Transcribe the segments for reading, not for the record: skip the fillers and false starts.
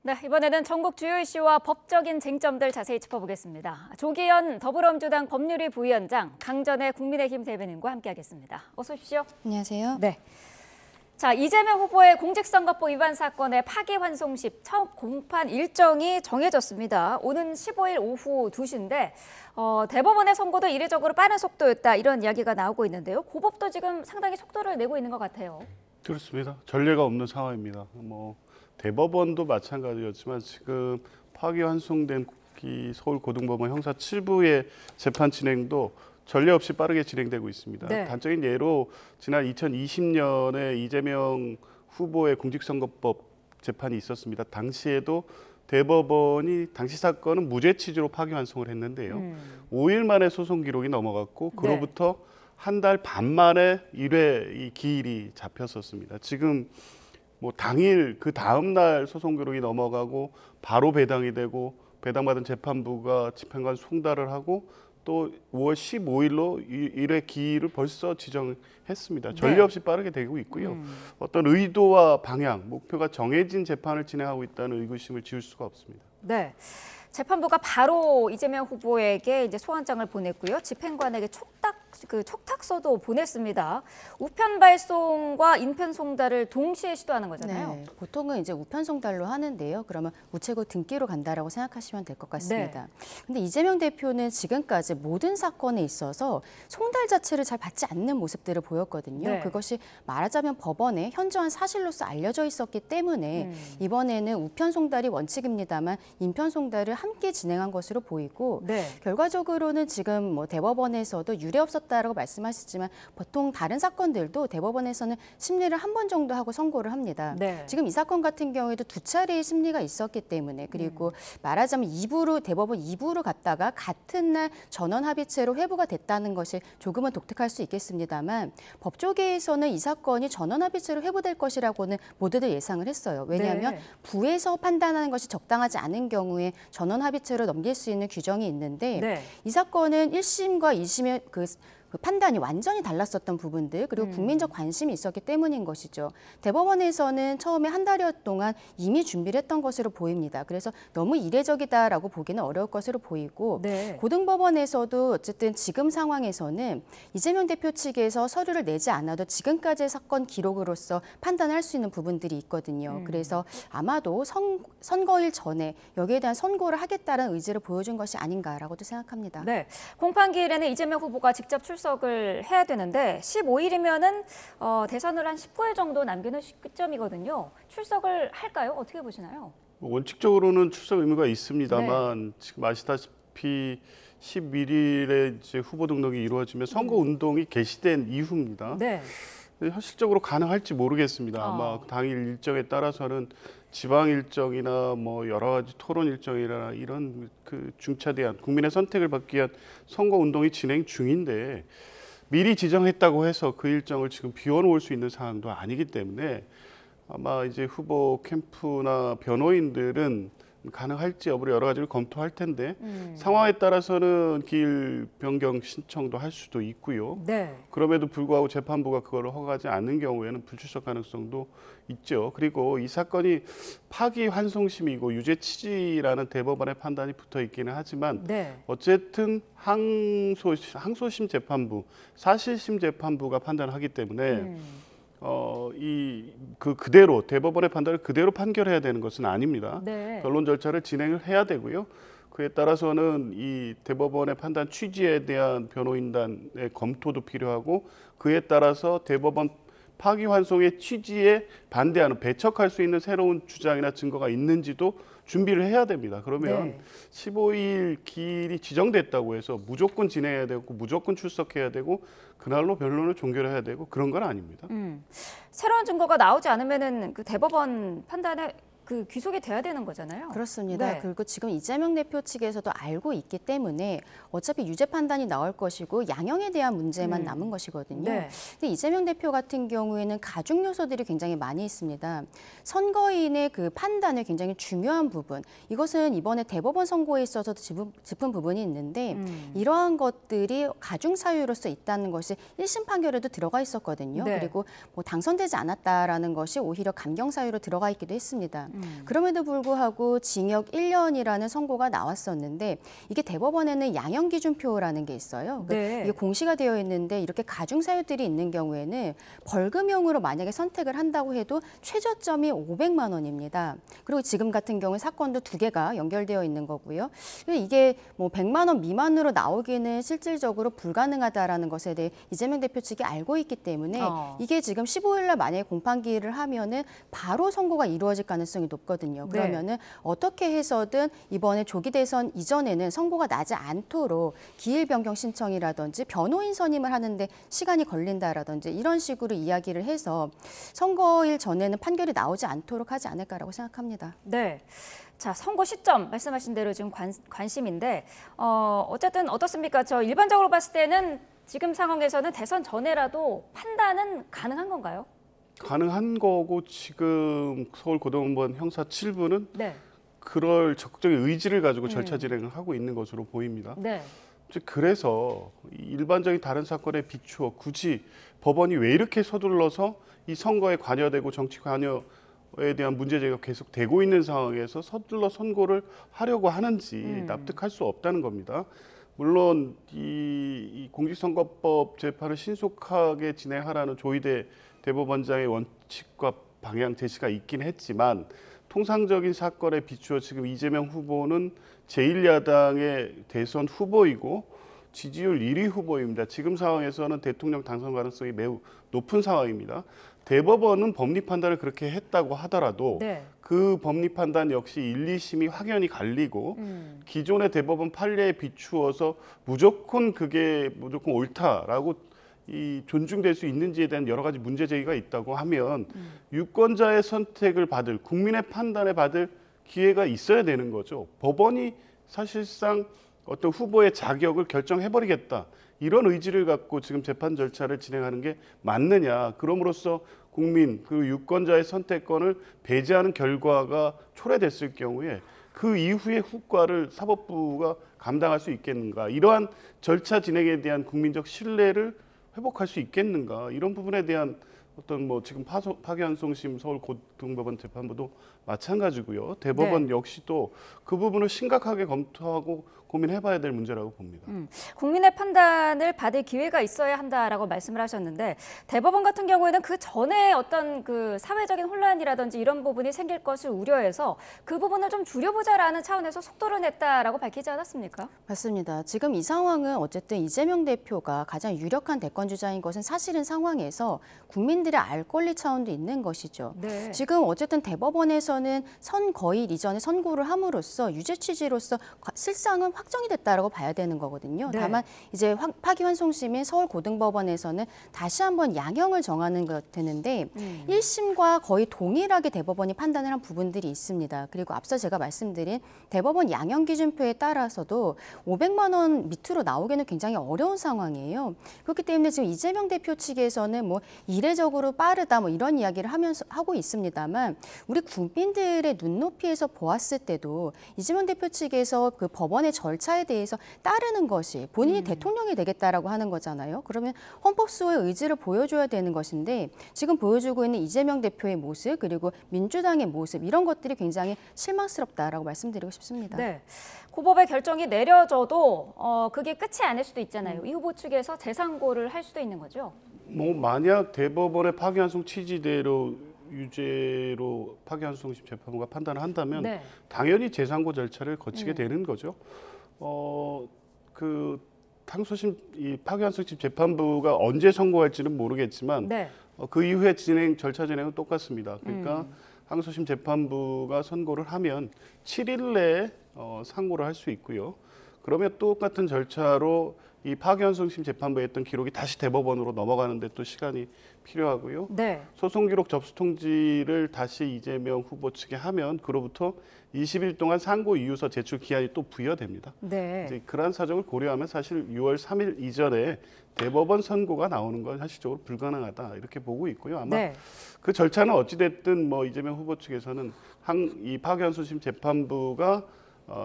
네, 이번에는 전국 주요 이슈와 법적인 쟁점들 자세히 짚어보겠습니다. 조기현 더불어민주당 법률위 부위원장, 강전의 국민의힘 대변인과 함께하겠습니다. 어서 오십시오. 안녕하세요. 네. 자, 이재명 후보의 공직선거법 위반 사건의 파기환송심 첫 공판 일정이 정해졌습니다. 오는 15일 오후 2시인데 대법원의 선고도 이례적으로 빠른 속도였다, 이런 이야기가 나오고 있는데요. 고법도 지금 상당히 속도를 내고 있는 것 같아요. 그렇습니다. 전례가 없는 상황입니다. 대법원도 마찬가지였지만 지금 파기환송된 서울고등법원 형사 7부의 재판 진행도 전례 없이 빠르게 진행되고 있습니다. 네. 단적인 예로 지난 2020년에 이재명 후보의 공직선거법 재판이 있었습니다. 당시에도 대법원이 당시 사건은 무죄 취지로 파기환송을 했는데요. 5일 만에 소송 기록이 넘어갔고 그로부터 한 달 반 만에 1회 기일이 잡혔었습니다. 지금 당일 그 다음 날 소송 기록이 넘어가고 바로 배당이 되고 배당받은 재판부가 집행관 송달을 하고 또 5월 15일로 1회 기일을 벌써 지정했습니다. 전례 없이 빠르게 되고 있고요. 어떤 의도와 방향, 목표가 정해진 재판을 진행하고 있다는 의구심을 지울 수가 없습니다. 네. 재판부가 바로 이재명 후보에게 이제 소환장을 보냈고요. 집행관에게 촉탁서도 보냈습니다. 우편 발송과 인편 송달을 동시에 시도하는 거잖아요. 네, 보통은 이제 우편 송달로 하는데요. 그러면 우체국 등기로 간다라고 생각하시면 될 것 같습니다. 근데 이재명 대표는 지금까지 모든 사건에 있어서 송달 자체를 잘 받지 않는 모습들을 보였거든요. 네. 그것이 말하자면 법원에 현저한 사실로서 알려져 있었기 때문에 이번에는 우편 송달이 원칙입니다만 인편 송달을 함께 진행한 것으로 보이고 결과적으로는 지금 대법원에서도 유례 없었다라고 말씀하시지만 보통 다른 사건들도 대법원에서는 심리를 한 번 정도 하고 선고를 합니다. 지금 이 사건 같은 경우에도 두 차례의 심리가 있었기 때문에 그리고 말하자면 대법원 2부로 갔다가 같은 날 전원 합의체로 회부가 됐다는 것이 조금은 독특할 수 있겠습니다만 법조계에서는 이 사건이 전원 합의체로 회부될 것이라고는 모두들 예상을 했어요. 왜냐하면 부에서 판단하는 것이 적당하지 않은 경우에 전원 합의체로 넘길 수 있는 규정이 있는데 이 사건은 1심과 2심의 그 판단이 완전히 달랐었던 부분들 그리고 국민적 관심이 있었기 때문인 것이죠. 대법원에서는 처음에 한 달여 동안 이미 준비를 했던 것으로 보입니다. 그래서 너무 이례적이다라고 보기는 어려울 것으로 보이고 고등법원에서도 어쨌든 지금 상황에서는 이재명 대표 측에서 서류를 내지 않아도 지금까지의 사건 기록으로서 판단할 수 있는 부분들이 있거든요. 그래서 아마도 선거일 전에 여기에 대한 선고를 하겠다는 의지를 보여준 것이 아닌가라고도 생각합니다. 네, 공판기일에는 이재명 후보가 직접 출석을 해야 되는데 15일이면은 대선을 한 19일 정도 남기는 시점이거든요. 출석을 할까요? 어떻게 보시나요? 원칙적으로는 출석 의무가 있습니다만 지금 아시다시피 11일에 이제 후보 등록이 이루어지면 선거 운동이 개시된 이후입니다. 현실적으로 가능할지 모르겠습니다. 아마 당일 일정에 따라서는 지방 일정이나 여러 가지 토론 일정이나 이런 그 중차대한 국민의 선택을 받기 위한 선거 운동이 진행 중인데 미리 지정했다고 해서 그 일정을 지금 비워놓을 수 있는 상황도 아니기 때문에 아마 이제 후보 캠프나 변호인들은 가능할지 여부를 여러 가지를 검토할 텐데 상황에 따라서는 기일 변경 신청도 할 수도 있고요. 그럼에도 불구하고 재판부가 그걸 허가하지 않는 경우에는 불출석 가능성도 있죠. 그리고 이 사건이 파기환송심이고 유죄 취지라는 대법원의 판단이 붙어 있기는 하지만 어쨌든 항소심 재판부, 사실심 재판부가 판단하기 때문에 그대로 대법원의 판단을 그대로 판결해야 되는 것은 아닙니다. 변론 절차를 진행을 해야 되고요. 그에 따라서는 이 대법원의 판단 취지에 대한 변호인단의 검토도 필요하고 그에 따라서 대법원 파기환송의 취지에 반대하는 배척할 수 있는 새로운 주장이나 증거가 있는지도 준비를 해야 됩니다. 그러면 15일 기일이 지정됐다고 해서 무조건 진행해야 되고 무조건 출석해야 되고 그날로 변론을 종결해야 되고 그런 건 아닙니다. 새로운 증거가 나오지 않으면은 그 대법원 판단에 귀속이 돼야 되는 거잖아요. 그렇습니다. 그리고 지금 이재명 대표 측에서도 알고 있기 때문에 어차피 유죄 판단이 나올 것이고 양형에 대한 문제만 남은 것이거든요. 근데 이재명 대표 같은 경우에는 가중 요소들이 굉장히 많이 있습니다. 선거인의 그 판단의 굉장히 중요한 부분, 이것은 이번에 대법원 선고에 있어서도 짚은 부분이 있는데 이러한 것들이 가중 사유로서 있다는 것이 1심 판결에도 들어가 있었거든요. 그리고 당선되지 않았다라는 것이 오히려 감경 사유로 들어가 있기도 했습니다. 그럼에도 불구하고 징역 1년이라는 선고가 나왔었는데 이게 대법원에는 양형기준표라는 게 있어요. 네. 이게 공시가 되어 있는데 이렇게 가중 사유들이 있는 경우에는 벌금형으로 만약에 선택을 한다고 해도 최저점이 500만 원입니다. 그리고 지금 같은 경우에 사건도 2개가 연결되어 있는 거고요. 이게 뭐 100만 원 미만으로 나오기는 실질적으로 불가능하다라는 것에 대해 이재명 대표 측이 알고 있기 때문에 이게 지금 15일 날 만약에 공판기일을 하면은 바로 선고가 이루어질 가능성이 높거든요. 그러면은 어떻게 해서든 이번에 조기 대선 이전에는 선고가 나지 않도록 기일 변경 신청이라든지 변호인 선임을 하는데 시간이 걸린다라든지 이런 식으로 이야기를 해서 선거일 전에는 판결이 나오지 않도록 하지 않을까라고 생각합니다. 네. 자, 선고 시점 말씀하신 대로 지금 관심인데 어쨌든 어떻습니까? 저 일반적으로 봤을 때는 지금 상황에서는 대선 전에라도 판단은 가능한 건가요? 가능한 거고 지금 서울고등법원 형사 7부는 네. 그럴 적극적인 의지를 가지고 절차 진행을 하고 있는 것으로 보입니다. 네. 그래서 일반적인 다른 사건에 비추어 굳이 법원이 왜 이렇게 서둘러서 이 선거에 관여되고 정치 관여에 대한 문제 제기가 계속 되고 있는 상황에서 서둘러 선고를 하려고 하는지 납득할 수 없다는 겁니다. 물론 이 공직선거법 재판을 신속하게 진행하라는 조희대 대법원장의 원칙과 방향 제시가 있긴 했지만 통상적인 사건에 비추어 지금 이재명 후보는 제1야당의 대선 후보이고 지지율 1위 후보입니다. 지금 상황에서는 대통령 당선 가능성이 매우 높은 상황입니다. 대법원은 법리 판단을 그렇게 했다고 하더라도 그 법리 판단 역시 1, 2심이 확연히 갈리고 기존의 대법원 판례에 비추어서 무조건 옳다라고 존중될 수 있는지에 대한 여러 가지 문제 제기가 있다고 하면 유권자의 선택을 받을 국민의 판단에 받을 기회가 있어야 되는 거죠. 법원이 사실상 어떤 후보의 자격을 결정해버리겠다. 이런 의지를 갖고 지금 재판 절차를 진행하는 게 맞느냐. 그럼으로써 국민, 그 유권자의 선택권을 배제하는 결과가 초래됐을 경우에 그 이후의 후과를 사법부가 감당할 수 있겠는가. 이러한 절차 진행에 대한 국민적 신뢰를 회복할 수 있겠는가. 이런 부분에 대한 어떤 지금 파기환송심 서울고등법원 재판부도 마찬가지고요. 대법원 역시도 그 부분을 심각하게 검토하고 고민해봐야 될 문제라고 봅니다. 국민의 판단을 받을 기회가 있어야 한다라고 말씀을 하셨는데 대법원 같은 경우에는 그 전에 어떤 그 사회적인 혼란이라든지 이런 부분이 생길 것을 우려해서 그 부분을 좀 줄여보자라는 차원에서 속도를 냈다라고 밝히지 않았습니까? 맞습니다. 지금 이 상황은 어쨌든 이재명 대표가 가장 유력한 대권 주자인 것은 사실은 상황에서 국민들의 알 권리 차원도 있는 것이죠. 네. 지금 어쨌든 대법원에서는 선거일 이전에 선고를 함으로써 유죄 취지로서 실상은 확정이 됐다라고 봐야 되는 거거든요. 네. 다만 이제 파기환송심인 서울고등법원에서는 다시 한번 양형을 정하는 것 되는데 1심과 거의 동일하게 대법원이 판단을 한 부분들이 있습니다. 그리고 앞서 제가 말씀드린 대법원 양형기준표에 따라서도 500만 원 밑으로 나오기는 굉장히 어려운 상황이에요. 그렇기 때문에 지금 이재명 대표 측에서는 이례적으로 빠르다 이런 이야기를 하고 있습니다만 우리 국민들의 눈높이에서 보았을 때도 이재명 대표 측에서 그 법원의 절차에 대해서 따르는 것이 본인이 대통령이 되겠다라고 하는 거잖아요. 그러면 헌법수호의 의지를 보여줘야 되는 것인데 지금 보여주고 있는 이재명 대표의 모습 그리고 민주당의 모습 이런 것들이 굉장히 실망스럽다라고 말씀드리고 싶습니다. 네. 고법의 결정이 내려져도 그게 끝이 아닐 수도 있잖아요. 이 후보 측에서 재상고를 할 수도 있는 거죠. 만약 대법원의 파기환송 취지대로 유죄로 파기환송심 재판부가 판단을 한다면 당연히 재상고 절차를 거치게 되는 거죠. 이 파기환송심 재판부가 언제 선고할지는 모르겠지만 그 이후에 절차 진행은 똑같습니다. 그러니까 항소심 재판부가 선고를 하면 7일 내에 상고를 할 수 있고요. 그러면 똑같은 절차로 이 파기환송심 재판부에 했던 기록이 다시 대법원으로 넘어가는데 또 시간이 필요하고요. 소송 기록 접수 통지를 다시 이재명 후보 측에 하면 그로부터 20일 동안 상고 이유서 제출 기한이 또 부여됩니다. 이제 그러한 사정을 고려하면 사실 6월 3일 이전에 대법원 선고가 나오는 건 현실적으로 불가능하다 이렇게 보고 있고요. 아마 그 절차는 어찌됐든 이재명 후보 측에서는 이 파기환송심 재판부가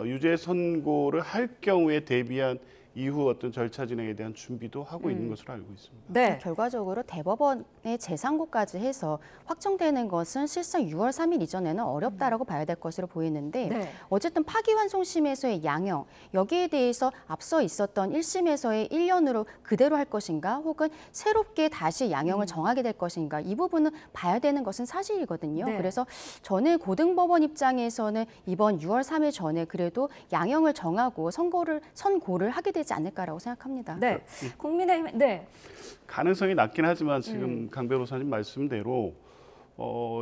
유죄 선고를 할 경우에 대비한 이후 어떤 절차 진행에 대한 준비도 하고 있는 것으로 알고 있습니다. 네. 결과적으로 대법원의 재상고까지 해서 확정되는 것은 실상 6월 3일 이전에는 어렵다라고 봐야 될 것으로 보이는데 네. 어쨌든 파기환송심에서의 양형 여기에 대해서 앞서 있었던 1심에서의 1년으로 그대로 할 것인가 혹은 새롭게 다시 양형을 정하게 될 것인가 이 부분은 봐야 되는 것은 사실이거든요. 네. 그래서 저는 고등법원 입장에서는 이번 6월 3일 전에 그래도 양형을 정하고 선고를 하게 되지 않을까라고 생각합니다. 네. 국민의힘 네. 가능성이 낮긴 하지만 지금 강 변호사님 말씀대로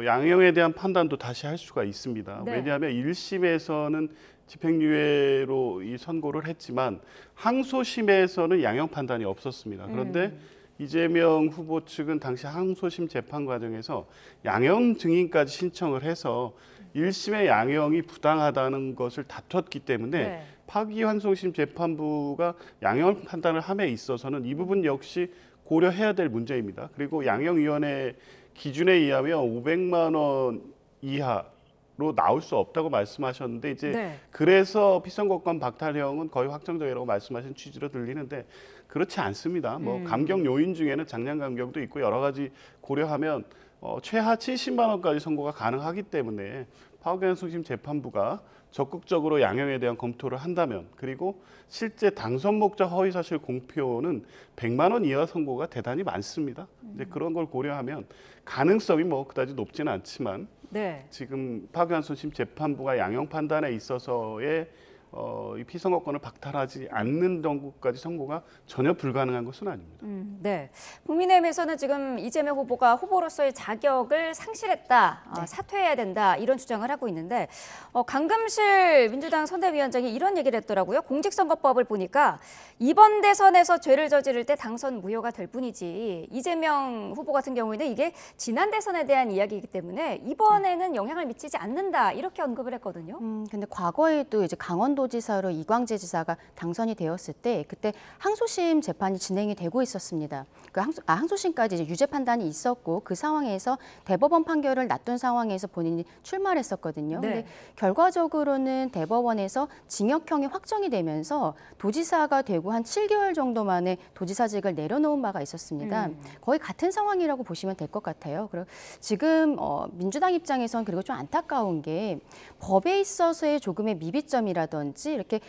양형에 대한 판단도 다시 할 수가 있습니다. 네. 왜냐하면 1심에서는 집행유예로 이 선고를 했지만 항소심에서는 양형 판단이 없었습니다. 그런데 이재명 후보 측은 당시 항소심 재판 과정에서 양형 증인까지 신청을 해서 1심의 양형이 부당하다는 것을 다퉜기 때문에 네. 파기환송심 재판부가 양형 판단을 함에 있어서는 이 부분 역시 고려해야 될 문제입니다. 그리고 양형위원회 기준에 의하면 500만 원 이하로 나올 수 없다고 말씀하셨는데 이제 네. 그래서 피선거권 박탈형은 거의 확정적이라고 말씀하신 취지로 들리는데 그렇지 않습니다. 뭐 감경 요인 중에는 장량 감경도 있고 여러 가지 고려하면 최하 70만 원까지 선고가 가능하기 때문에 파기환송심 재판부가 적극적으로 양형에 대한 검토를 한다면 그리고 실제 당선 목적 허위 사실 공표는 100만 원 이하 선고가 대단히 많습니다. 이제 그런 걸 고려하면 가능성이 뭐 그다지 높지는 않지만 네. 지금 파기환송심 재판부가 양형 판단에 있어서의 이 피선거권을 박탈하지 않는 정도까지 선고가 전혀 불가능한 것은 아닙니다. 네. 국민의힘에서는 지금 이재명 후보가 후보로서의 자격을 상실했다, 사퇴해야 된다 이런 주장을 하고 있는데 강금실 민주당 선대위원장이 이런 얘기를 했더라고요. 공직선거법을 보니까 이번 대선에서 죄를 저지를 때 당선 무효가 될 뿐이지 이재명 후보 같은 경우에는 이게 지난 대선에 대한 이야기이기 때문에 이번에는 영향을 미치지 않는다 이렇게 언급을 했거든요. 근데 과거에도 이제 강원도지사로 이광재 지사가 당선이 되었을 때 그때 항소심 재판이 진행이 되고 있었습니다. 그 항소심까지 이제 유죄 판단이 있었고 그 상황에서 대법원 판결을 놔둔 상황에서 본인이 출마를 했었거든요. 네. 근데 결과적으로는 대법원에서 징역형이 확정이 되면서 도지사가 되고 한 7개월 정도 만에 도지사직을 내려놓은 바가 있었습니다. 거의 같은 상황이라고 보시면 될 것 같아요. 그리고 지금 민주당 입장에선 그리고 좀 안타까운 게 법에 있어서의 조금의 미비점이라든지 이렇게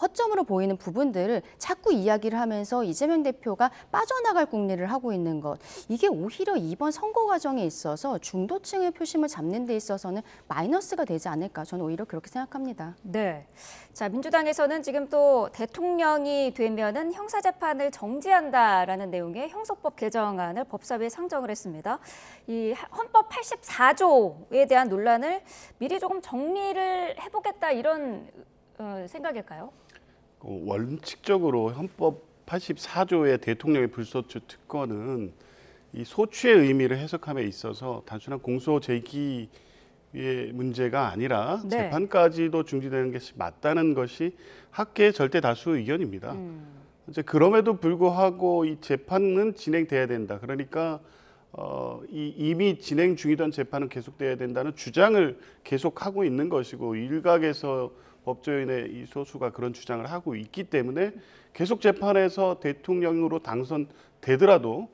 허점으로 보이는 부분들을 자꾸 이야기를 하면서 이재명 대표가 빠져나갈 궁리를 하고 있는 것. 이게 오히려 이번 선거 과정에 있어서 중도층의 표심을 잡는 데 있어서는 마이너스가 되지 않을까. 저는 오히려 그렇게 생각합니다. 네. 자, 민주당에서는 지금 또 대통령이 되면은 형사재판을 정지한다라는 내용의 형소법 개정안을 법사위에 상정을 했습니다. 이 헌법 84조에 대한 논란을 미리 조금 정리를 해보겠다 이런 생각일까요? 원칙적으로 헌법 84조의 대통령의 불소추 특권은 이 소추의 의미를 해석함에 있어서 단순한 공소 제기의 문제가 아니라 네. 재판까지도 중지되는 것이 맞다는 것이 학계의 절대 다수 의견입니다. 이제 그럼에도 불구하고 이 재판은 진행돼야 된다. 그러니까 이미 진행 중이던 재판은 계속돼야 된다는 주장을 계속하고 있는 것이고 일각에서 법조인의 이 소수가 그런 주장을 하고 있기 때문에 계속 재판에서 대통령으로 당선되더라도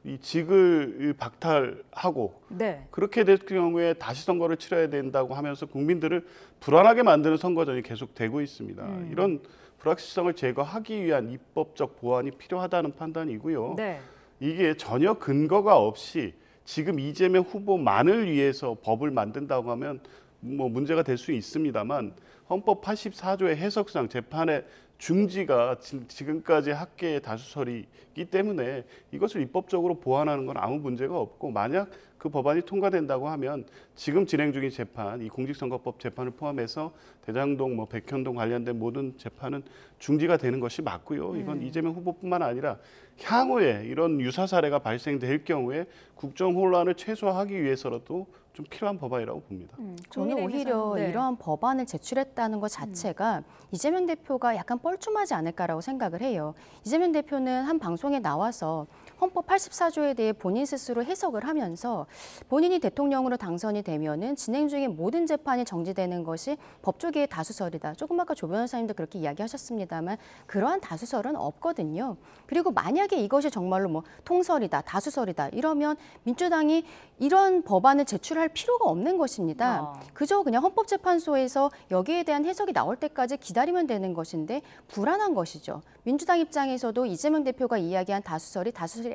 이 직을 박탈하고 네. 그렇게 될 경우에 다시 선거를 치러야 된다고 하면서 국민들을 불안하게 만드는 선거전이 계속되고 있습니다. 이런 불확실성을 제거하기 위한 입법적 보완이 필요하다는 판단이고요. 네. 이게 전혀 근거가 없이 지금 이재명 후보만을 위해서 법을 만든다고 하면 뭐 문제가 될 수 있습니다만 헌법 84조의 해석상 재판의 중지가 지금까지 학계의 다수설이기 때문에 이것을 입법적으로 보완하는 건 아무 문제가 없고 만약 그 법안이 통과된다고 하면 지금 진행 중인 재판, 이 공직선거법 재판을 포함해서 대장동, 뭐 백현동 관련된 모든 재판은 중지가 되는 것이 맞고요. 이건 이재명 후보뿐만 아니라 향후에 이런 유사 사례가 발생될 경우에 국정 혼란을 최소화하기 위해서라도 좀 필요한 법안이라고 봅니다. 저는 오히려 네. 이러한 법안을 제출했다는 것 자체가 이재명 대표가 약간 뻘쭘하지 않을까라고 생각을 해요. 이재명 대표는 한 방송에 나와서 헌법 84조에 대해 본인 스스로 해석을 하면서 본인이 대통령으로 당선이 되면은 진행 중인 모든 재판이 정지되는 것이 법조계의 다수설이다. 조금 아까 조 변호사님도 그렇게 이야기하셨습니다만 그러한 다수설은 없거든요. 그리고 만약에 이것이 정말로 뭐 통설이다, 다수설이다 이러면 민주당이 이런 법안을 제출할 필요가 없는 것입니다. 그저 그냥 헌법재판소에서 여기에 대한 해석이 나올 때까지 기다리면 되는 것인데 불안한 것이죠. 민주당 입장에서도 이재명 대표가 이야기한 다수설이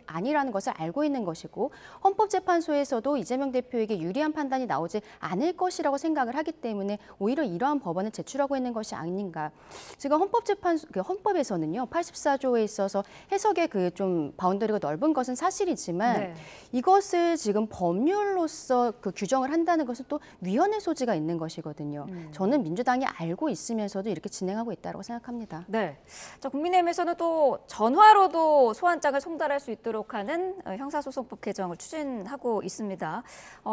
아니라는 것을 알고 있는 것이고 헌법재판소에서도 이재명 대표에게 유리한 판단이 나오지 않을 것이라고 생각을 하기 때문에 오히려 이러한 법안을 제출하고 있는 것이 아닌가. 지금 헌법에서는요 84조에 있어서 해석의 그 좀 바운더리가 넓은 것은 사실이지만 이것을 지금 법률로서 그 규정을 한다는 것은 또 위헌의 소지가 있는 것이거든요. 저는 민주당이 알고 있으면서도 이렇게 진행하고 있다고 생각합니다. 네. 자, 국민의힘에서는 또 전화로도 소환장을 송달할 수 있도록 하는 형사소송법 개정을 추진하고 있습니다.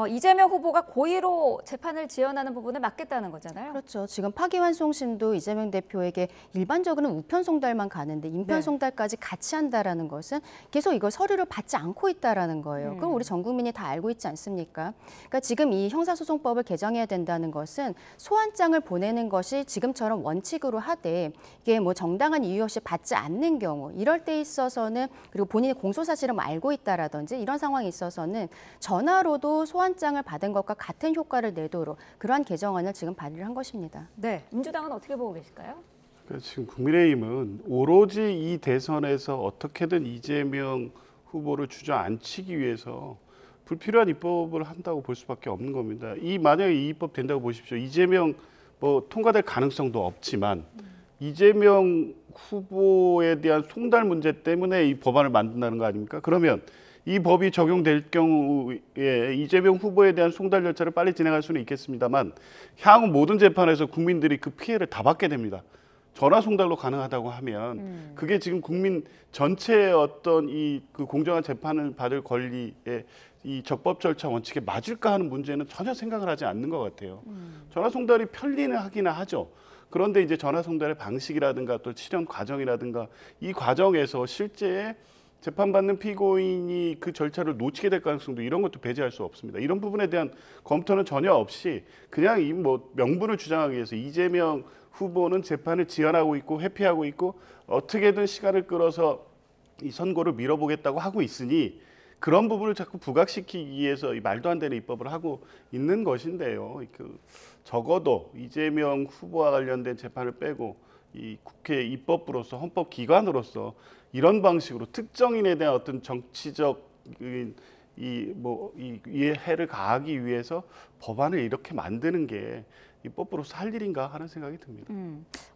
이재명 후보가 고의로 재판을 지연하는 부분을 막겠다는 거잖아요. 그렇죠. 지금 파기환송심도 이재명 대표에게 일반적으로는 우편 송달만 가는데 인편 송달까지 같이 한다라는 것은 계속 이걸 서류를 받지 않고 있다라는 거예요. 그럼 우리 전 국민이 다 알고 있지 않습니까? 그러니까 지금 이 형사소송법을 개정해야 된다는 것은 소환장을 보내는 것이 지금처럼 원칙으로 하되 이게 뭐 정당한 이유 없이 받지 않는 경우 이럴 때 있어서는 그리고 본인이 공소 사실을 알고 있다라든지 이런 상황에 있어서는 전화로도 소환장을 받은 것과 같은 효과를 내도록 그러한 개정안을 지금 발의를 한 것입니다. 네, 민주당은 어떻게 보고 계실까요? 지금 국민의힘은 오로지 이 대선에서 어떻게든 이재명 후보를 주저앉히기 위해서 불필요한 입법을 한다고 볼 수밖에 없는 겁니다. 만약에 이 입법 된다고 보십시오. 이재명 뭐 통과될 가능성도 없지만 이재명 후보에 대한 송달 문제 때문에 이 법안을 만든다는 거 아닙니까? 그러면 이 법이 적용될 경우에 이재명 후보에 대한 송달 절차를 빨리 진행할 수는 있겠습니다만 향후 모든 재판에서 국민들이 그 피해를 다 받게 됩니다. 전화 송달로 가능하다고 하면 그게 지금 국민 전체의 어떤 그 공정한 재판을 받을 권리에 이 적법 절차 원칙에 맞을까 하는 문제는 전혀 생각을 하지 않는 것 같아요. 전화 송달이 편리는 하기는 하죠. 그런데 이제 전화 송달의 방식이라든가 또 실현 과정이라든가 이 과정에서 실제 재판받는 피고인이 그 절차를 놓치게 될 가능성도 이런 것도 배제할 수 없습니다. 이런 부분에 대한 검토는 전혀 없이 그냥 이 뭐 명분을 주장하기 위해서 이재명 후보는 재판을 지연하고 있고 회피하고 있고 어떻게든 시간을 끌어서 이 선고를 밀어보겠다고 하고 있으니 그런 부분을 자꾸 부각시키기 위해서 이 말도 안 되는 입법을 하고 있는 것인데요. 적어도 이재명 후보와 관련된 재판을 빼고 이 국회 입법부로서 헌법기관으로서 이런 방식으로 특정인에 대한 어떤 정치적인 해를 가하기 위해서 법안을 이렇게 만드는 게 입법부로서 할 일인가 하는 생각이 듭니다.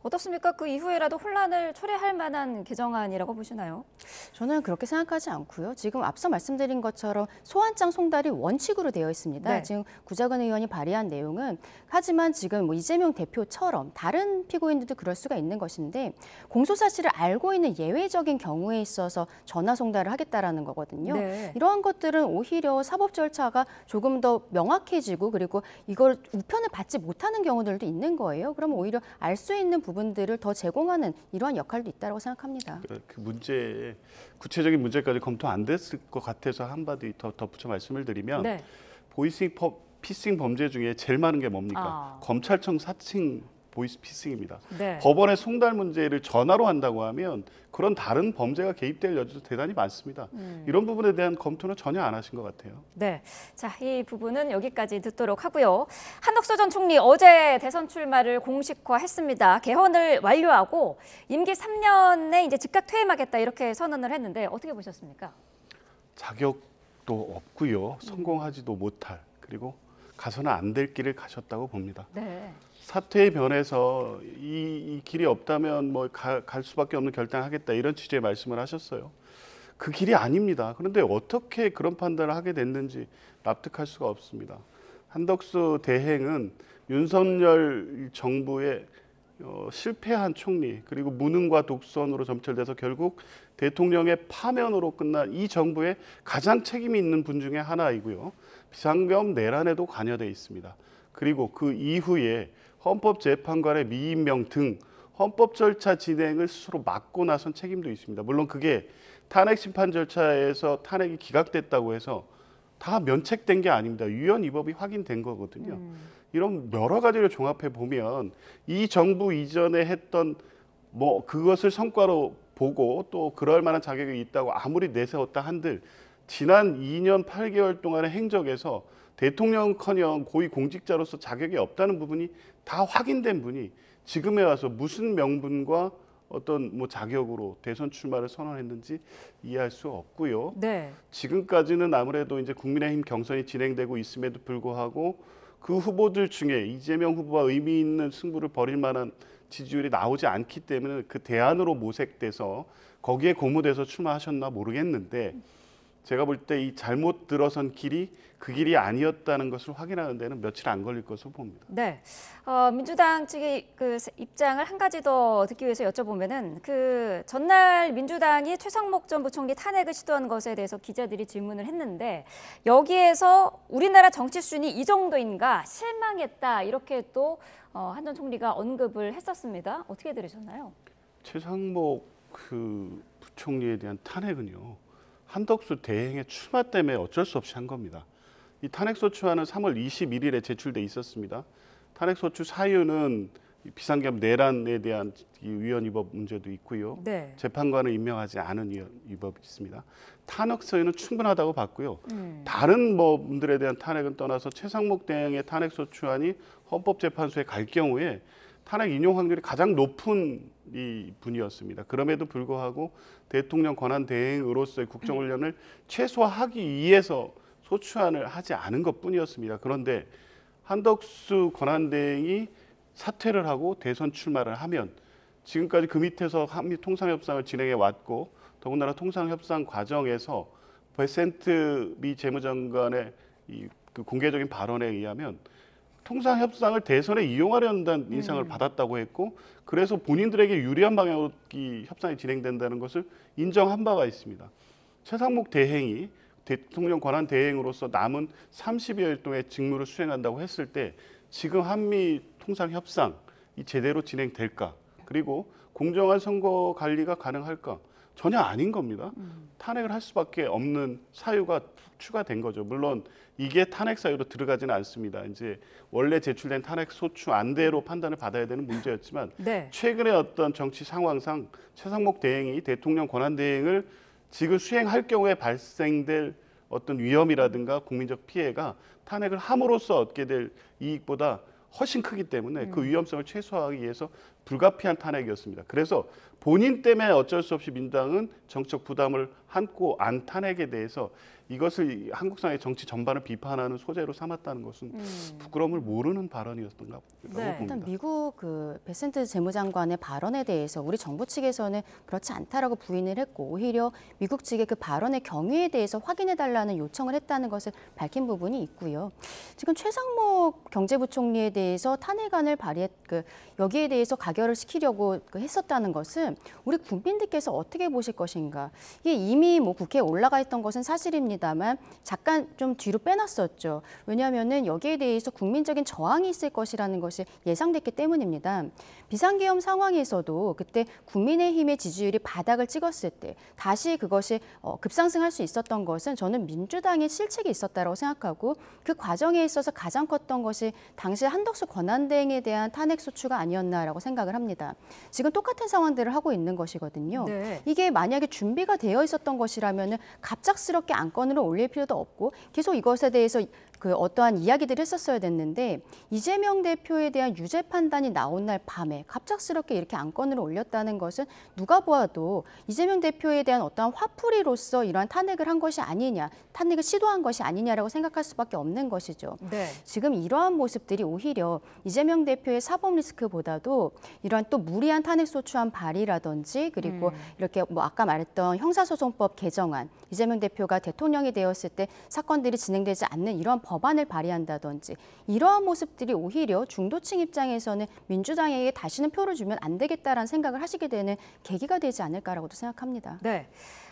어떻습니까? 그 이후에라도 혼란을 초래할 만한 개정안이라고 보시나요? 저는 그렇게 생각하지 않고요. 지금 앞서 말씀드린 것처럼 소환장 송달이 원칙으로 되어 있습니다. 네. 지금 구자근 의원이 발의한 내용은 하지만 지금 뭐 이재명 대표처럼 다른 피고인들도 그럴 수가 있는 것인데 공소 사실을 알고 있는 예외적인 경우에 있어서 전화 송달을 하겠다라는 거거든요. 네. 이러한 것들은 오히려 사법 절차가 조금 더 명확해지고 그리고 이걸 우편을 받지 못하는 경우들도 있는 거예요. 그러면 오히려 알 수 있는 부분들을 더 제공하는 이러한 역할도 있다고 생각합니다. 그 문제 구체적인 문제까지 검토 안 됐을 것 같아서 한마디 더 덧붙여 말씀을 드리면 보이스피싱 범죄 중에 제일 많은 게 뭡니까? 검찰청 사칭 보이스피싱입니다. 네. 법원의 송달 문제를 전화로 한다고 하면 그런 다른 범죄가 개입될 여지도 대단히 많습니다. 이런 부분에 대한 검토는 전혀 안 하신 것 같아요. 네, 자, 이 부분은 여기까지 듣도록 하고요. 한덕수 전 총리 어제 대선 출마를 공식화했습니다. 개헌을 완료하고 임기 3년에 이제 즉각 퇴임하겠다 이렇게 선언을 했는데 어떻게 보셨습니까? 자격도 없고요, 성공하지도 못할 그리고 가서는 안 될 길을 가셨다고 봅니다. 네. 사퇴의 변에서 이 길이 없다면 뭐 갈 수밖에 없는 결단을 하겠다 이런 취지의 말씀을 하셨어요. 그 길이 아닙니다. 그런데 어떻게 그런 판단을 하게 됐는지 납득할 수가 없습니다. 한덕수 대행은 윤석열 정부의 실패한 총리 그리고 무능과 독선으로 점철돼서 결국 대통령의 파면으로 끝난 이 정부의 가장 책임이 있는 분 중에 하나이고요. 비상계엄 내란에도 관여돼 있습니다. 그리고 그 이후에 헌법재판관의 미임명 등 헌법 절차 진행을 스스로 막고 나선 책임도 있습니다. 물론 그게 탄핵 심판 절차에서 탄핵이 기각됐다고 해서 다 면책된 게 아닙니다. 위헌 위법이 확인된 거거든요. 이런 여러 가지를 종합해 보면 이 정부 이전에 했던 뭐 그것을 성과로 보고 또 그럴 만한 자격이 있다고 아무리 내세웠다 한들 지난 2년 8개월 동안의 행적에서 대통령커녕 고위 공직자로서 자격이 없다는 부분이 다 확인된 분이 지금에 와서 무슨 명분과 어떤 뭐 자격으로 대선 출마를 선언했는지 이해할 수 없고요. 네. 지금까지는 아무래도 이제 국민의힘 경선이 진행되고 있음에도 불구하고 그 후보들 중에 이재명 후보와 의미 있는 승부를 벌일 만한 지지율이 나오지 않기 때문에 그 대안으로 모색돼서 거기에 고무돼서 출마하셨나 모르겠는데 제가 볼 때 이 잘못 들어선 길이 그 길이 아니었다는 것을 확인하는 데는 며칠 안 걸릴 것으로 봅니다. 네, 민주당 측의 그 입장을 한 가지 더 듣기 위해서 여쭤보면은 그 전날 민주당이 최상목 전 부총리 탄핵을 시도한 것에 대해서 기자들이 질문을 했는데 여기에서 우리나라 정치 수준이 이 정도인가 실망했다 이렇게 또 한 전 총리가 언급을 했었습니다. 어떻게 들으셨나요? 최상목 그 부총리에 대한 탄핵은요. 한덕수 대행의 출마 때문에 어쩔 수 없이 한 겁니다. 이 탄핵소추안은 3월 21일에 제출돼 있었습니다. 탄핵소추 사유는 비상계엄 내란에 대한 위헌 위법 문제도 있고요. 네. 재판관을 임명하지 않은 위헌 위법이 있습니다. 탄핵 사유는 충분하다고 봤고요. 다른 뭐 분들에 대한 탄핵은 떠나서 최상목 대행의 탄핵소추안이 헌법재판소에 갈 경우에 탄핵 인용 확률이 가장 높은 이 분이었습니다. 그럼에도 불구하고 대통령 권한 대행으로서의 국정훈련을 최소화하기 위해서 소추안을 하지 않은 것뿐이었습니다. 그런데 한덕수 권한 대행이 사퇴를 하고 대선 출마를 하면 지금까지 그 밑에서 한미 통상협상을 진행해 왔고 더군다나 통상협상 과정에서 베센트 미 재무장관의 그 공개적인 발언에 의하면 통상협상을 대선에 이용하려는 인상을 받았다고 했고 그래서 본인들에게 유리한 방향으로 이 협상이 진행된다는 것을 인정한 바가 있습니다. 최상목 대행이 대통령 권한 대행으로서 남은 30여일 동안의 직무를 수행한다고 했을 때 지금 한미 통상협상이 제대로 진행될까? 그리고 공정한 선거 관리가 가능할까? 전혀 아닌 겁니다. 탄핵을 할 수밖에 없는 사유가 추가된 거죠. 물론 이게 탄핵 사유로 들어가지는 않습니다. 이제 원래 제출된 탄핵 소추 안대로 판단을 받아야 되는 문제였지만 네. 최근의 어떤 정치 상황상 최상목 대행이 대통령 권한 대행을 지금 수행할 경우에 발생될 어떤 위험이라든가 국민적 피해가 탄핵을 함으로써 얻게 될 이익보다 훨씬 크기 때문에 그 위험성을 최소화하기 위해서 불가피한 탄핵이었습니다. 그래서 본인 때문에 어쩔 수 없이 민당은 정치적 부담을 안고 안 탄핵에 대해서 이것을 한국 사회의 정치 전반을 비판하는 소재로 삼았다는 것은 부끄러움을 모르는 발언이었던가 봅니다. 일단 미국 그 베센트 재무장관의 발언에 대해서 우리 정부 측에서는 그렇지 않다라고 부인을 했고 오히려 미국 측의 그 발언의 경위에 대해서 확인해달라는 요청을 했다는 것을 밝힌 부분이 있고요. 지금 최상목 경제부총리에 대해서 탄핵안을 여기에 대해서 가결을 시키려고 했었다는 것은 우리 국민들께서 어떻게 보실 것인가. 이게 이미 뭐 국회에 올라가 있던 것은 사실입니다만 잠깐 좀 뒤로 빼놨었죠. 왜냐하면은 여기에 대해서 국민적인 저항이 있을 것이라는 것이 예상됐기 때문입니다. 비상계엄 상황에서도 그때 국민의힘의 지지율이 바닥을 찍었을 때 다시 그것이 급상승할 수 있었던 것은 저는 민주당의 실책이 있었다고 생각하고 그 과정에 있어서 가장 컸던 것이 당시 한덕수 권한대행에 대한 탄핵 소추가 아니었나라고 생각을 합니다. 지금 똑같은 상황들을 하고 있는 것이거든요. 네. 이게 만약에 준비가 되어 있었던 것이라면 갑작스럽게 안건으로 올릴 필요도 없고 계속 이것에 대해서 그 어떠한 이야기들을 했었어야 됐는데 이재명 대표에 대한 유죄 판단이 나온 날 밤에 갑작스럽게 이렇게 안건으로 올렸다는 것은 누가 보아도 이재명 대표에 대한 어떠한 화풀이로서 이러한 탄핵을 한 것이 아니냐, 탄핵을 시도한 것이 아니냐라고 생각할 수밖에 없는 것이죠. 네. 지금 이러한 모습들이 오히려 이재명 대표의 사법 리스크보다도 이러한 또 무리한 탄핵소추안 발의라든지 그리고 이렇게 뭐 아까 말했던 형사소송법 개정안, 이재명 대표가 대통령이 되었을 때 사건들이 진행되지 않는 이러한 법안을 발의한다든지 이러한 모습들이 오히려 중도층 입장에서는 민주당에게 다시는 표를 주면 안 되겠다라는 생각을 하시게 되는 계기가 되지 않을까라고도 생각합니다. 네.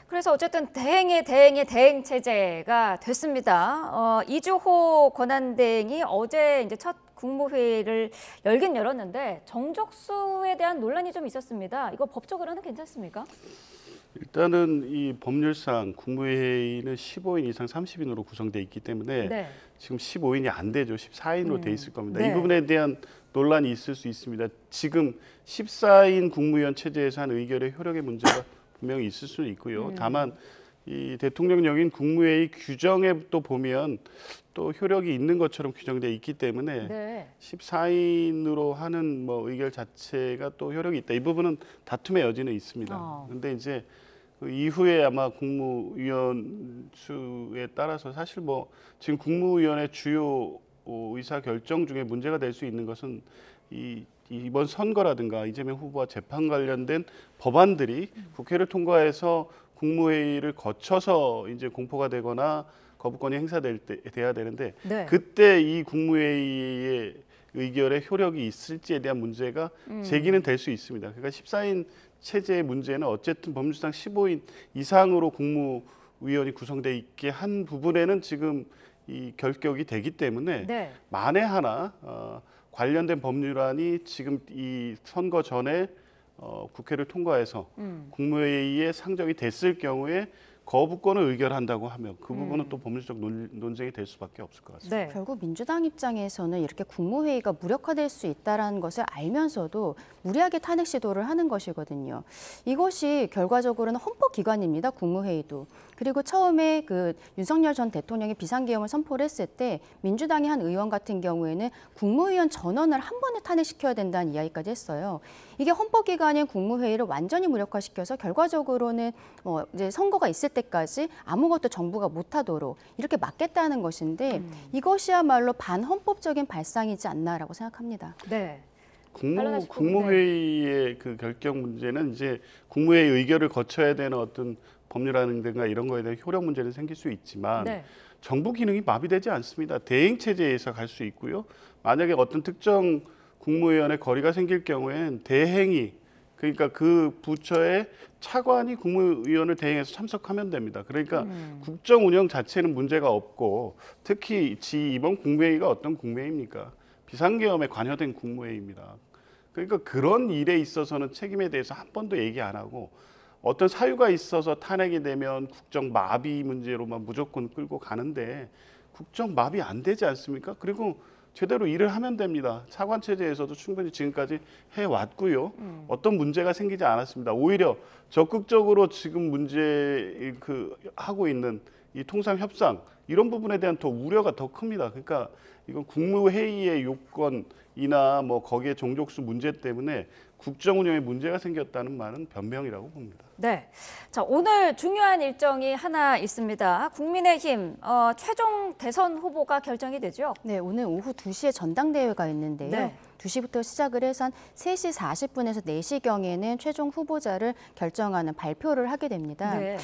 그래서 어쨌든 대행 체제가 됐습니다. 이주호 권한대행이 어제 이제 첫 국무회의를 열긴 열었는데 정적수에 대한 논란이 좀 있었습니다. 이거 법적으로는 괜찮습니까? 일단은 이 법률상 국무회의는 15인 이상 30인으로 구성돼 있기 때문에 네. 지금 15인이 안 되죠. 14인으로 돼 있을 겁니다. 네. 이 부분에 대한 논란이 있을 수 있습니다. 지금 14인 국무위원 체제에서 한 의결의 효력의 문제가 분명히 있을 수는 있고요. 다만 이 대통령령인 국무회의 규정에 또 보면 또 효력이 있는 것처럼 규정돼 있기 때문에 네. 14인으로 하는 뭐 의결 자체가 또 효력이 있다. 이 부분은 다툼의 여지는 있습니다. 그런데 이제 그 이후에 아마 국무위원 수에 따라서 사실 뭐 지금 국무위원의 주요 의사 결정 중에 문제가 될 수 있는 것은 이번 선거라든가 이재명 후보와 재판 관련된 법안들이 국회를 통과해서 국무회의를 거쳐서 이제 공포가 되거나 거부권이 돼야 되는데 네. 그때 이 국무회의의 의결에 효력이 있을지에 대한 문제가 제기는 될 수 있습니다. 그러니까 14인 체제의 문제는 어쨌든 법률상 15인 이상으로 국무위원이 구성돼 있게 한 부분에는 지금 이 결격이 되기 때문에 네. 만에 하나 관련된 법률안이 지금 이 선거 전에 국회를 통과해서 국무회의에 상정이 됐을 경우에 거부권을 의결한다고 하면 그 부분은 또 법률적 논쟁이 될 수밖에 없을 것 같습니다. 네. 결국 민주당 입장에서는 이렇게 국무회의가 무력화될 수 있다는 것을 알면서도 무리하게 탄핵 시도를 하는 것이거든요. 이것이 결과적으로는 헌법기관입니다. 국무회의도. 그리고 처음에 그 윤석열 전 대통령이 비상계엄을 선포를 했을 때 민주당의 한 의원 같은 경우에는 국무위원 전원을 한 번에 탄핵시켜야 된다는 이야기까지 했어요. 이게 헌법기관인 국무회의를 완전히 무력화시켜서 결과적으로는 이제 선거가 있을 때까지 아무것도 정부가 못하도록 이렇게 막겠다는 것인데 이것이야말로 반헌법적인 발상이지 않나라고 생각합니다. 네. 국무회의의 그 결정 문제는 이제 국무회의 의결을 거쳐야 되는 어떤 법률안이든가 이런 거에 대한 효력 문제는 생길 수 있지만 네. 정부 기능이 마비되지 않습니다. 대행 체제에서 갈 수 있고요. 만약에 어떤 특정 국무위원의 거리가 생길 경우엔 대행이 그러니까 그 부처의 차관이 국무위원을 대행해서 참석하면 됩니다. 그러니까 국정 운영 자체는 문제가 없고 특히 이번 국무회의가 어떤 국무회의입니까? 비상계엄에 관여된 국무회의입니다. 그러니까 그런 일에 있어서는 책임에 대해서 한 번도 얘기 안 하고 어떤 사유가 있어서 탄핵이 되면 국정 마비 문제로만 무조건 끌고 가는데 국정 마비 안 되지 않습니까? 그리고 제대로 일을 하면 됩니다. 차관 체제에서도 충분히 지금까지 해왔고요. 어떤 문제가 생기지 않았습니다. 오히려 적극적으로 지금 문제 하고 있는 이 통상 협상 이런 부분에 대한 더 우려가 더 큽니다. 그러니까 이건 국무회의의 요건이나 뭐 거기에 종족수 문제 때문에 국정 운영에 문제가 생겼다는 말은 변명이라고 봅니다. 네. 자, 오늘 중요한 일정이 하나 있습니다. 국민의힘 최종 대선 후보가 결정이 되죠? 네, 오늘 오후 2시에 전당대회가 있는데요. 네. 2시부터 시작을 해서 한 3시 40분에서 4시경에는 최종 후보자를 결정하는 발표를 하게 됩니다. 네.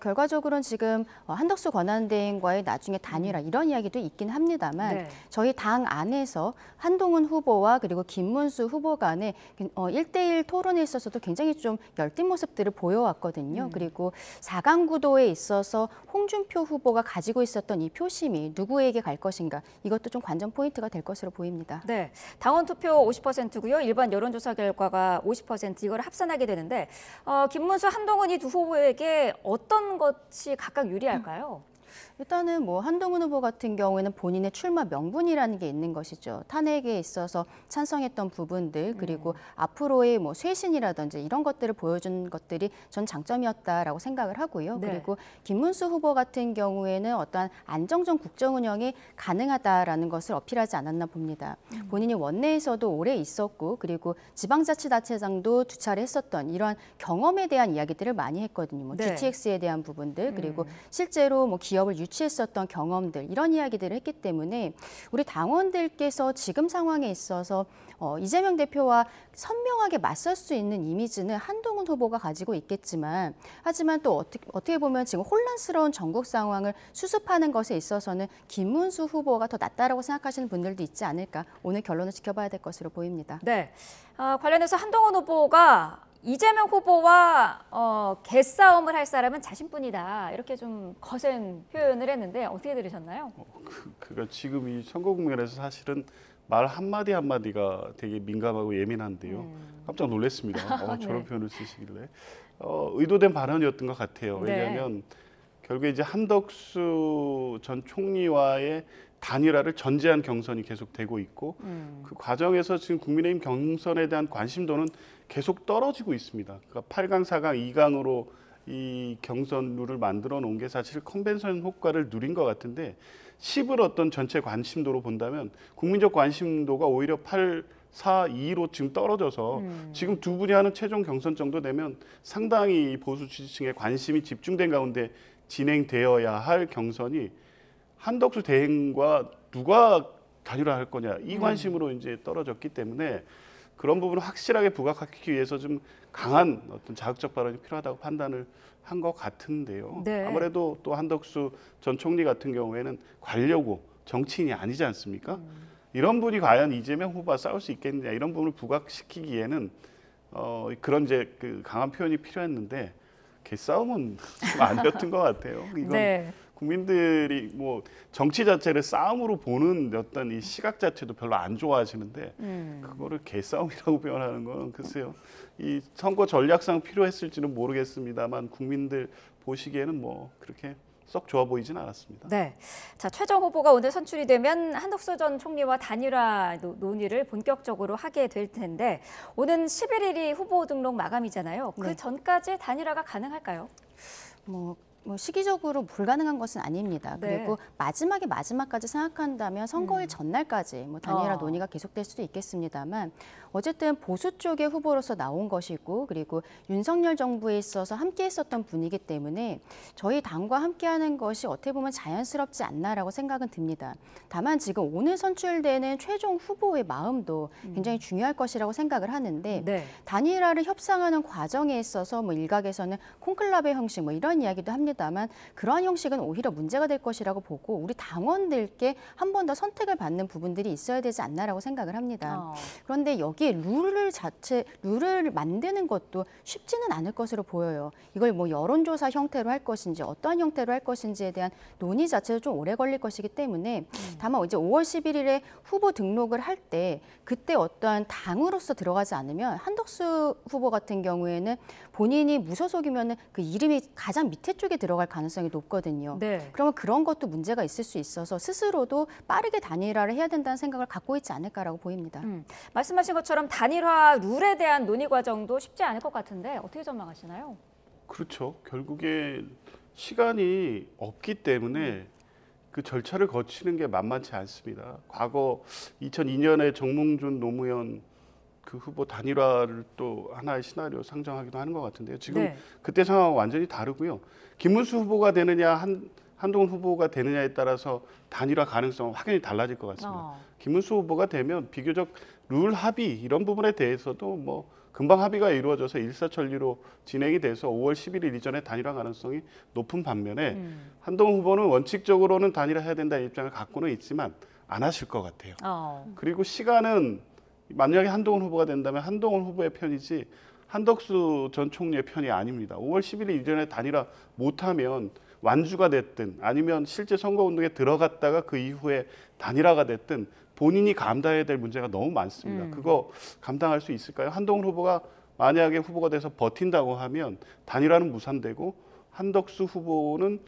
결과적으로는 지금 한덕수 권한대행과의 나중에 단일화 이런 이야기도 있긴 합니다만 네. 저희 당 안에서 한동훈 후보와 그리고 김문수 후보 간의 1대1 토론에 있어서도 굉장히 좀 열띤 모습들을 보여왔거든요. 그리고 4강 구도에 있어서 홍준표 후보가 가지고 있었던 이 표심이 누구에게 갈 것인가 이것도 좀 관전 포인트가 될 것으로 보입니다. 네. 당원 투표 50%고요. 일반 여론조사 결과가 50% 이걸 합산하게 되는데 김문수, 한동훈 이 두 후보에게 어떤 것이 각각 유리할까요? 일단은 뭐 한동훈 후보 같은 경우에는 본인의 출마 명분이라는 게 있는 것이죠. 탄핵에 있어서 찬성했던 부분들 그리고 앞으로의 뭐 쇄신이라든지 이런 것들을 보여준 것들이 전 장점이었다라고 생각을 하고요. 네. 그리고 김문수 후보 같은 경우에는 어떠한 안정적 국정 운영이 가능하다라는 것을 어필하지 않았나 봅니다. 본인이 원내에서도 오래 있었고 그리고 지방자치단체장도 2차례 했었던 이러한 경험에 대한 이야기들을 많이 했거든요. 뭐 네. GTX에 대한 부분들 그리고 실제로 뭐 기업을 유치했었던 경험들 이런 이야기들을 했기 때문에 우리 당원들께서 지금 상황에 있어서 이재명 대표와 선명하게 맞설 수 있는 이미지는 한동훈 후보가 가지고 있겠지만 하지만 또 어떻게 보면 지금 혼란스러운 전국 상황을 수습하는 것에 있어서는 김문수 후보가 더 낫다라고 생각하시는 분들도 있지 않을까 오늘 결론을 지켜봐야 될 것으로 보입니다. 네. 관련해서 한동훈 후보가 이재명 후보와 개싸움을 할 사람은 자신뿐이다. 이렇게 좀 거센 표현을 했는데 어떻게 들으셨나요? 그러니까 지금 이 선거 국면에서 사실은 말 한마디 한마디가 되게 민감하고 예민한데요. 깜짝 놀랐습니다. 네. 저런 표현을 쓰시길래 의도된 발언이었던 것 같아요. 왜냐하면 결국에 이제 한덕수 전 총리와의 단일화를 전제한 경선이 계속되고 있고 그 과정에서 지금 국민의힘 경선에 대한 관심도는 계속 떨어지고 있습니다. 그러니까 8강, 4강, 2강으로 이 경선 룰을 만들어 놓은 게 사실 컨벤션 효과를 누린 것 같은데 10을 어떤 전체 관심도로 본다면 국민적 관심도가 오히려 8, 4, 2로 지금 떨어져서 지금 두 분이 하는 최종 경선 정도 되면 상당히 보수 지지층의 관심이 집중된 가운데 진행되어야 할 경선이 한덕수 대행과 누가 단일화할 거냐 이 관심으로 이제 떨어졌기 때문에 그런 부분을 확실하게 부각하기 위해서 좀 강한 어떤 자극적 발언이 필요하다고 판단을 한 것 같은데요. 네. 아무래도 또 한덕수 전 총리 같은 경우에는 관료고 정치인이 아니지 않습니까? 이런 분이 과연 이재명 후보와 싸울 수 있겠느냐 이런 부분을 부각시키기에는 그런 이제 그 강한 표현이 필요했는데 개싸움은 좀 아니었던 것 같아요. 이건 국민들이 뭐 정치 자체를 싸움으로 보는 어떤 이 시각 자체도 별로 안 좋아하시는데 그거를 개싸움이라고 표현하는 건 글쎄요. 이 선거 전략상 필요했을지는 모르겠습니다만 국민들 보시기에는 뭐 그렇게 썩 좋아 보이진 않았습니다. 네. 자, 최종 후보가 오늘 선출이 되면 한덕수 전 총리와 단일화 논의를 본격적으로 하게 될 텐데 오는 11일이 후보 등록 마감이잖아요. 그 전까지 단일화가 가능할까요? 뭐 시기적으로 불가능한 것은 아닙니다. 그리고 마지막까지 생각한다면 선거일 전날까지 단일화 논의가 계속될 수도 있겠습니다만 어쨌든 보수 쪽의 후보로서 나온 것이고 그리고 윤석열 정부에 있어서 함께 했었던 분이기 때문에 저희 당과 함께하는 것이 어떻게 보면 자연스럽지 않나라고 생각은 듭니다. 다만 지금 오늘 선출되는 최종 후보의 마음도 굉장히 중요할 것이라고 생각을 하는데 단일화를 협상하는 과정에 있어서 일각에서는 콘클라베 형식 이런 이야기도 합니다만 그러한 형식은 오히려 문제가 될 것이라고 보고 우리 당원들께 한 번 더 선택을 받는 부분들이 있어야 되지 않나라고 생각을 합니다. 그런데 여기에 룰을 만드는 것도 쉽지는 않을 것으로 보여요. 이걸 여론조사 형태로 할 것인지 어떠한 형태로 할 것인지에 대한 논의 자체도 좀 오래 걸릴 것이기 때문에 다만 이제 5월 11일에 후보 등록을 할 때 그때 어떠한 당으로서 들어가지 않으면 한덕수 후보 같은 경우에는 본인이 무소속이면 그 이름이 가장 밑에 쪽에 들어갈 가능성이 높거든요. 그러면 그런 것도 문제가 있을 수 있어서 스스로도 빠르게 단일화를 해야 된다는 생각을 갖고 있지 않을까라고 보입니다. 말씀하신 것처럼 단일화 룰에 대한 논의 과정도 쉽지 않을 것 같은데 어떻게 전망하시나요? 그렇죠. 결국에 시간이 없기 때문에 그 절차를 거치는 게 만만치 않습니다. 과거 2002년에 정몽준, 노무현 그 후보 단일화를 또 하나의 시나리오 상정하기도 하는 것 같은데요. 지금 그때 상황은 완전히 다르고요. 김문수 후보가 되느냐 한동훈 후보가 되느냐에 따라서 단일화 가능성은 확연히 달라질 것 같습니다. 김문수 후보가 되면 비교적 룰 합의 이런 부분에 대해서도 금방 합의가 이루어져서 일사천리로 진행이 돼서 5월 11일 이전에 단일화 가능성이 높은 반면에 한동훈 후보는 원칙적으로는 단일화해야 된다는 입장을 갖고는 있지만 안 하실 것 같아요. 그리고 시간은 만약에 한동훈 후보가 된다면 한동훈 후보의 편이지 한덕수 전 총리의 편이 아닙니다. 5월 11일 이전에 단일화 못하면 완주가 됐든 아니면 실제 선거운동에 들어갔다가 그 이후에 단일화가 됐든 본인이 감당해야 될 문제가 너무 많습니다. 그거 감당할 수 있을까요? 한동훈 후보가 만약에 후보가 돼서 버틴다고 하면 단일화는 무산되고 한덕수 후보는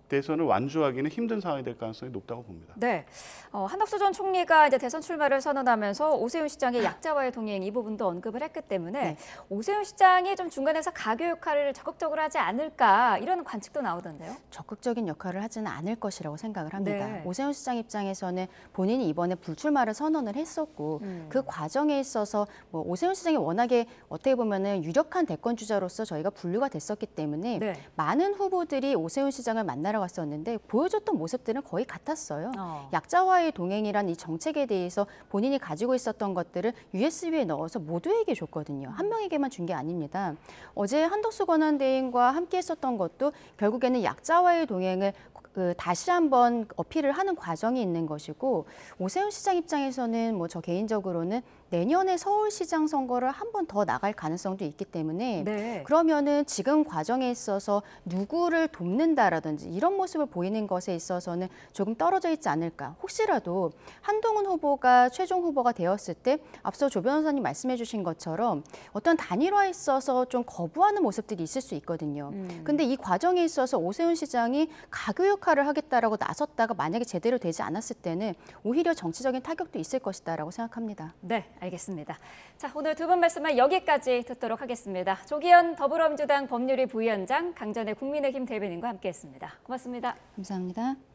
대선을 완주하기는 힘든 상황이 될 가능성이 높다고 봅니다. 네, 한덕수 전 총리가 이제 대선 출마를 선언하면서 오세훈 시장의 약자와의 동행 이 부분도 언급을 했기 때문에 오세훈 시장이 좀 중간에서 가교 역할을 적극적으로 하지 않을까 이런 관측도 나오던데요. 적극적인 역할을 하지는 않을 것이라고 생각을 합니다. 오세훈 시장 입장에서는 본인이 이번에 불출마를 선언을 했었고 그 과정에 있어서 오세훈 시장이 워낙에 어떻게 보면은 유력한 대권 주자로서 저희가 분류가 됐었기 때문에 많은 후보들이 오세훈 시장을 만나러 왔었는데 보여줬던 모습들은 거의 같았어요. 약자와의 동행이란 이 정책에 대해서 본인이 가지고 있었던 것들을 USB에 넣어서 모두에게 줬거든요. 한 명에게만 준 게 아닙니다. 어제 한덕수 권한대행과 함께 했었던 것도 결국에는 약자와의 동행을 다시 한번 어필을 하는 과정이 있는 것이고 오세훈 시장 입장에서는 저 개인적으로는 내년에 서울시장 선거를 한 번 더 나갈 가능성도 있기 때문에 그러면은 지금 과정에 있어서 누구를 돕는다라든지 이런 이런 모습을 보이는 것에 있어서는 조금 떨어져 있지 않을까. 혹시라도 한동훈 후보가 최종 후보가 되었을 때 앞서 조 변호사님 말씀해 주신 것처럼 어떤 단일화에 있어서 좀 거부하는 모습들이 있을 수 있거든요. 근데 이 과정에 있어서 오세훈 시장이 가교 역할을 하겠다라고 나섰다가 만약에 제대로 되지 않았을 때는 오히려 정치적인 타격도 있을 것이다라고 생각합니다. 네, 알겠습니다. 자, 오늘 두 분 말씀은 여기까지 듣도록 하겠습니다. 조기현 더불어민주당 법률위 부위원장, 강전의 국민의힘 대변인과 함께했습니다. 고맙습니다. 감사합니다.